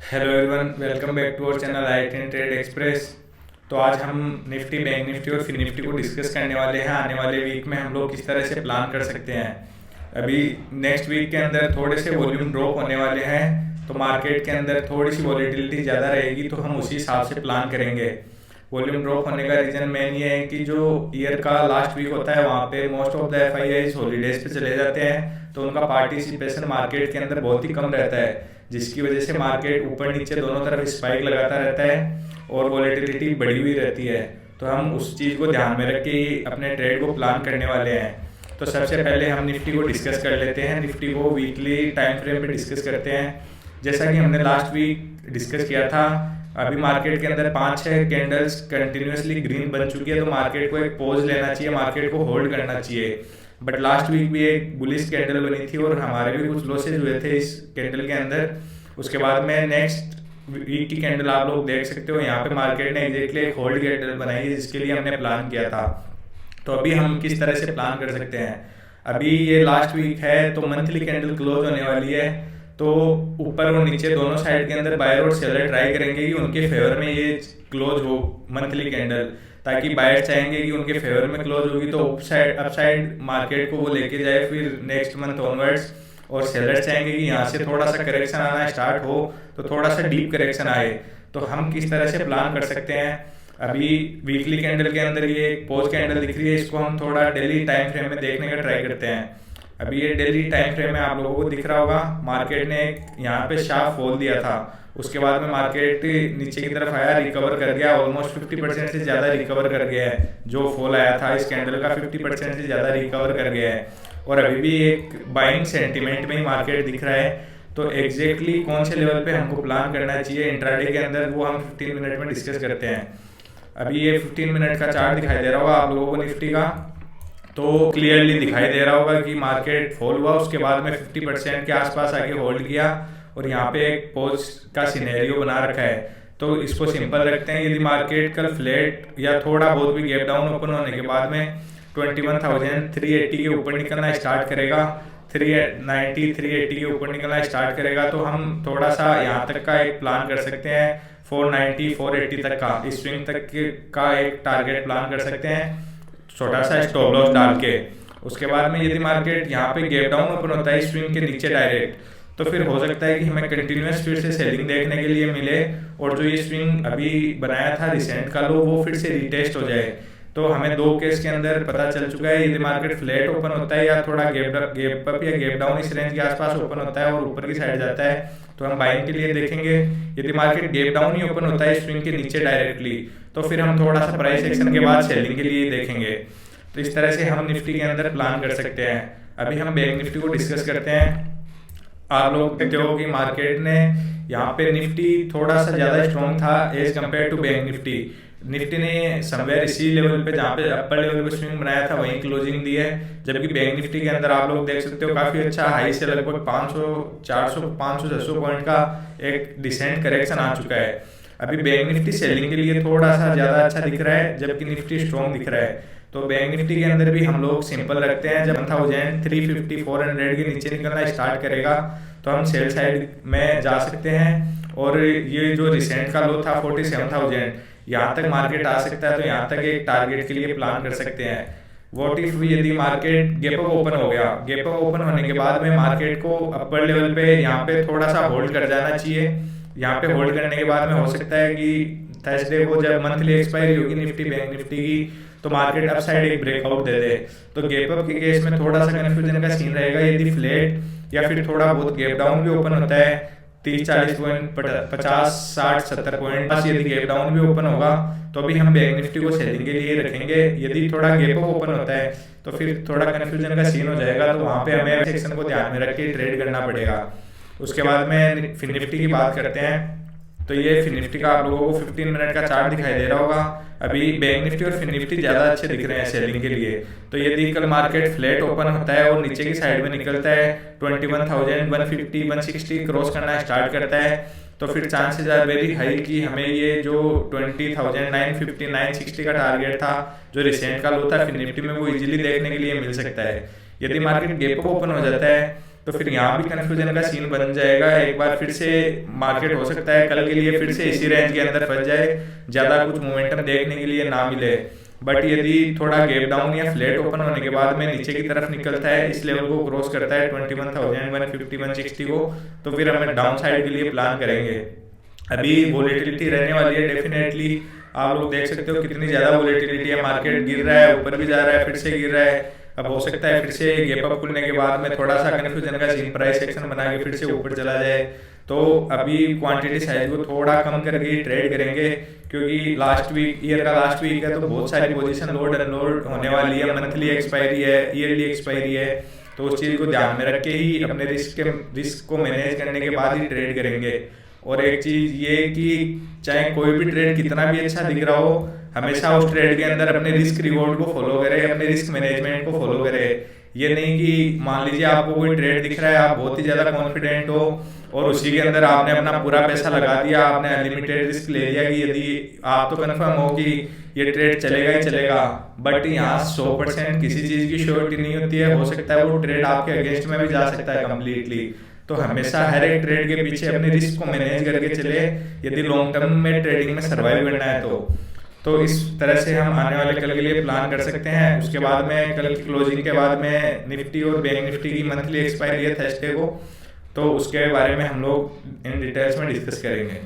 Hello everyone, welcome back to our channel I T trade express. तो आज हम Nifty, bank Nifty और फिन निफ्टी को डिस्कस करने वाले हैं। आने वाले वीक में हम लोग किस तरह से प्लान कर सकते हैं। अभी नेक्स्ट वीक के अंदर थोड़े से वॉल्यूम ड्रॉप होने वाले हैं, तो मार्केट के अंदर थोड़ी सी वॉलीटिलिटी ज़्यादा रहेगी, तो हम उसी हिसाब से प्लान करेंगे। वॉल्यूम ड्रॉप होने का रीज़न मेन ये है कि जो ईयर का लास्ट वीक होता है वहाँ पे most of the FIIs holidays पे चले जाते हैं, तो उनका पार्टिसिपेशन मार्केट के अंदर बहुत ही कम रहता है, जिसकी वजह से मार्केट ऊपर नीचे दोनों तरफ स्पाइक लगाता रहता है और वॉलेटिलिटी बढ़ी हुई रहती है। तो हम उस चीज़ को ध्यान में रख के ही अपने ट्रेड को प्लान करने वाले हैं। तो सबसे पहले हम निफ्टी को डिस्कस कर लेते हैं। निफ्टी को वीकली टाइम फ्रेम पे डिस्कस करते हैं। जैसा कि हमने लास्ट वीक डिस्कस किया था, अभी मार्केट के अंदर 5-6 कैंडल्स कंटिन्यूसली ग्रीन बन चुकी है, तो मार्केट को एक पॉज लेना चाहिए, मार्केट को होल्ड करना चाहिए। बट लास्ट वीक भी एक बुलिश कैंडल बनी थी और हमारे भी कुछ लॉसेज हुए थे इस कैंडल के अंदर। उसके बाद में नेक्स्ट वीक की कैंडल आप लोग देख सकते हो, यहाँ पे मार्केट ने एग्जैक्टली एक होल्ड कैंडल बनाई है, जिसके लिए हमने प्लान किया था। तो अभी हम किस तरह से प्लान कर सकते हैं। अभी ये लास्ट वीक है, तो मंथली कैंडल क्लोज होने वाली है, तो ऊपर और नीचे दोनों साइड के अंदर बायर और सेलर ट्राई करेंगे कि उनके फेवर में ये क्लोज हो मंथली कैंडल, ताकि बायर चाहेंगे कि उनके फेवर में क्लोज होगी तो अपसाइड मार्केट को वो लेके जाए फिर नेक्स्ट मंथ ऑनवर्ड्स, और सेलर चाहेंगे कि यहाँ से थोड़ा सा करेक्शन आना स्टार्ट हो, तो थोड़ा सा डीप करेक्शन आए। तो हम किस तरह से प्लान कर सकते हैं। अभी वीकली कैंडल के अंदर ये पोज कैंडल दिख रही है, इसको हम थोड़ा डेली टाइम फ्रेम में देखने का ट्राई करते हैं। अभी ये डेली टाइम फ्रेम में आप लोगों को दिख रहा होगा, मार्केट ने यहाँ पे शार्प फॉल दिया था, उसके बाद में मार्केट नीचे की तरफ आया, रिकवर कर गया, ऑलमोस्ट 50% से ज़्यादा रिकवर कर गया है। जो फॉल आया था इस कैंडल का 50% से ज़्यादा रिकवर कर गया है, और अभी भी एक बाइंग सेंटीमेंट में ही मार्केट दिख रहा है। तो एग्जैक्टली कौन से लेवल पे हमको प्लान करना चाहिए इंट्राडे के अंदर, वो हम 15 मिनट में डिस्कस करते हैं। अभी ये 15 मिनट का चार्ट दिखाई दे रहा होगा आप लोगों को निफ्टी का, तो क्लियरली दिखाई दे रहा होगा कि मार्केट फॉल हुआ, उसके बाद में 50% के आसपास आके होल्ड किया, और यहाँ पे एक पोज का सिनेरियो बना रखा है। तो इसको सिंपल रखते हैं, यदि मार्केट कल फ्लैट या थोड़ा बहुत भी गैप डाउन ओपन होने के बाद में 21,380 के ऊपर निकलना स्टार्ट करेगा, 390 380 के ऊपर निकलना स्टार्ट करेगा, तो हम थोड़ा सा यहाँ तक का एक प्लान कर सकते हैं, 490 480 तक का, इस स्विंग तक का एक टारगेट प्लान कर सकते हैं, छोटा सा स्टॉप लॉस डाल के। उसके बाद में यदि मार्केट यहाँ पे गैप डाउन ओपन होता है इस स्विंग के नीचे डायरेक्ट, तो फिर हो सकता है कि हमें कंटिन्यूस फिर से सेलिंग देखने के लिए मिले, और जो ये स्विंग अभी बनाया था रिसेंट का लो, वो फिर से रिटेस्ट हो जाए। तो हमें दो केस के अंदर पता चल चुका है, यदि मार्केट फ्लैट ओपन होता है या थोड़ा गैप अप या गैप डाउन इस रेंज के आसपास ओपन होता है और ऊपर की साइड जाता है, तो हम बाइंग के लिए देखेंगे। यदि मार्केट गैप डाउन ही ओपन होता है स्विंग के नीचे डायरेक्टली, तो फिर हम थोड़ा सा प्राइस एक्शन के बाद सेलिंग के लिए देखेंगे। तो इस तरह से हम निफ्टी के अंदर प्लान कर सकते हैं। अभी हम बैंक निफ्टी को डिस्कस करते हैं। आप लोग देखते हो कि मार्केट ने यहाँ पे निफ्टी थोड़ा सा ज्यादा स्ट्रॉन्ग था as compare to bank Nifty. Nifty ने समवेयर इसी लेवल पे जहाँ पे अपर लेवल पे स्विंग बनाया था वहीं क्लोजिंग दी है, जबकि बैंक निफ्टी के अंदर आप लोग देख सकते हो काफी अच्छा हाई से लगभग 500 400 500 600 पॉइंट का एक डिसेंट करेक्शन आ चुका है। अभी बैंक निफ्टी सेलिंग के लिए थोड़ा सा ज्यादा अच्छा दिख रहा है, जबकि निफ्टी स्ट्रॉन्ग दिख रहा है। तो बैंक निफ्टी के अंदर भी हम लोग सिंपल रखते हैं, जब 1350 400 के नीचे निकलना स्टार्ट करेगा तो हम सेल साइड में जा सकते हैं। और ये जो रिसेंट का लो था 47,000, यहाँ तक मार्केट आ सकता है, तो यहाँ तक एक टारगेट के लिए प्लान कर सकते हैं। वॉट इफ यदि मार्केट गैप अप ओपन हो गया, गैप अप ओपन होने के बाद में मार्केट को अपर लेवल पे यहाँ पे थोड़ा सा होल्ड कर जाना चाहिए। यहाँ पे होल्ड करने के बाद में हो सकता है कि थर्सडे को जब मंथली एक्सपायरी होगी निफ्टी बैंक निफ्टी की, तो मार्केट अपसाइड एक ब्रेकआउट दे दे। तो गैप अप के केस में थोड़ा सा कंफ्यूजन का सीन रहेगा, यदि फ्लैट या फिर थोड़ा बहुत गैप डाउन भी ओपन होता है 30-40 पॉइंट 50-60-70 पॉइंट पास, यदि गैप डाउन भी ओपन होगा तो अभी हम बैंक निफ्टी को सेलिंग के लिए रखेंगे। यदि थोड़ा गैप अप ओपन होता है तो फिर थोड़ा कंफ्यूजन का सीन हो जाएगा, तो वहां पे हमें सेक्शन को ध्यान में रख के ट्रेड करना पड़ेगा। उसके बाद में फिन निफ्टी की बात करते हैं। तो ये फिन निफ्टी का आप लोगों को 15 मिनट का चार्ट दिखाई दे रहा होगा। अभी बैंक निफ्टी और फिन निफ्टी ज्यादा अच्छे दिख रहे हैं सेलिंग के लिए। तो यदि कल मार्केट फ्लैट ओपन होता है और नीचे की साइड में निकलता है 21,150 160 क्रॉस करना स्टार्ट करता है, तो फिर चांसेस आर वेरी हाई कि हमें ये जो 20,950 960 का टारगेट था जो रिसेंट का लो था फिन निफ्टी में, वो इजीली देखने के लिए मिल सकता है। यदि मार्केट गैप अप ओपन हो जाता है तो फिर यहाँ भी कन्फ्यूजन का सीन बन जाएगा। एक बार फिर से मार्केट हो सकता है कल के लिए फिर से इसी रेंज के अंदर फंस जाए, ज़्यादा कुछ मोमेंटम देखने के लिए ना मिले। बट यदि थोड़ा गैप डाउन या फ्लैट ओपन होने के बाद में नीचे की तरफ निकलता है, इस लेवल को क्रॉस करता है 21,150 160 को, तो फिर हमें डाउन साइड के लिए प्लान करेंगे। अभी वोलेटिलिटी रहने वाली है डेफिनेटली, आप लोग देख सकते हो कितनी ज़्यादा वोलेटिलिटी है, मार्केट गिर रहा है, ऊपर भी जा रहा है, फिर से गिर रहा है। अब हो सकता है फिर से गैप अप खुलने के बाद में थोड़ा सा कन्फ्यूजन का सीन, प्राइस एक्शन बना के फिर से ऊपर चला जाए। तो अभी क्वांटिटी साइज को थोड़ा कम करके ही ट्रेड करेंगे, क्योंकि लास्ट वीक, ईयर का लास्ट वीक है, तो बहुत सारी पोजीशन लोड अनलोड होने वाली है, मंथली एक्सपायरी है, ईयरली एक्सपायरी है। तो उस चीज़ को ध्यान में रख के ही अपने रिस्क को मैनेज करने के बाद ही ट्रेड करेंगे। और एक चीज़ ये कि चाहे कोई भी ट्रेड कितना भी अच्छा दिख रहा हो, हमेशा उस ट्रेड के अंदर अपने रिस्क रिवॉर्ड को फॉलो करे, अपने रिस्क मैनेजमेंट को फॉलो करे। ये नहीं कि मान लीजिए आपको कोई ट्रेड दिख रहा है, आप बहुत ही ज़्यादा कॉन्फिडेंट हो और उसी के अंदर आपने अपना पूरा पैसा लगा दिया, आपने अनलिमिटेड रिस्क ले लिया कि यदि आप तो कन्फर्म हो कि ये ट्रेड चलेगा ही चलेगा, बट यहाँ 100% किसी चीज़ की श्योरिटी नहीं होती है। हो सकता है वो ट्रेड आपके अगेंस्ट में भी जा सकता है कम्प्लीटली। तो हमेशा हर एक ट्रेड के पीछे अपने रिस्क को मैनेज करके चले, यदि लॉन्ग टर्म में ट्रेडिंग में सर्वाइव करना है तो इस तरह से हम आने वाले कल के लिए प्लान कर सकते हैं। उसके बाद में कल की क्लोजिंग के बाद में निफ्टी और बैंक निफ्टी की मंथली एक्सपायरी है थर्सडे को, तो उसके बारे में हम लोग इन डिटेल्स में डिस्कस करेंगे।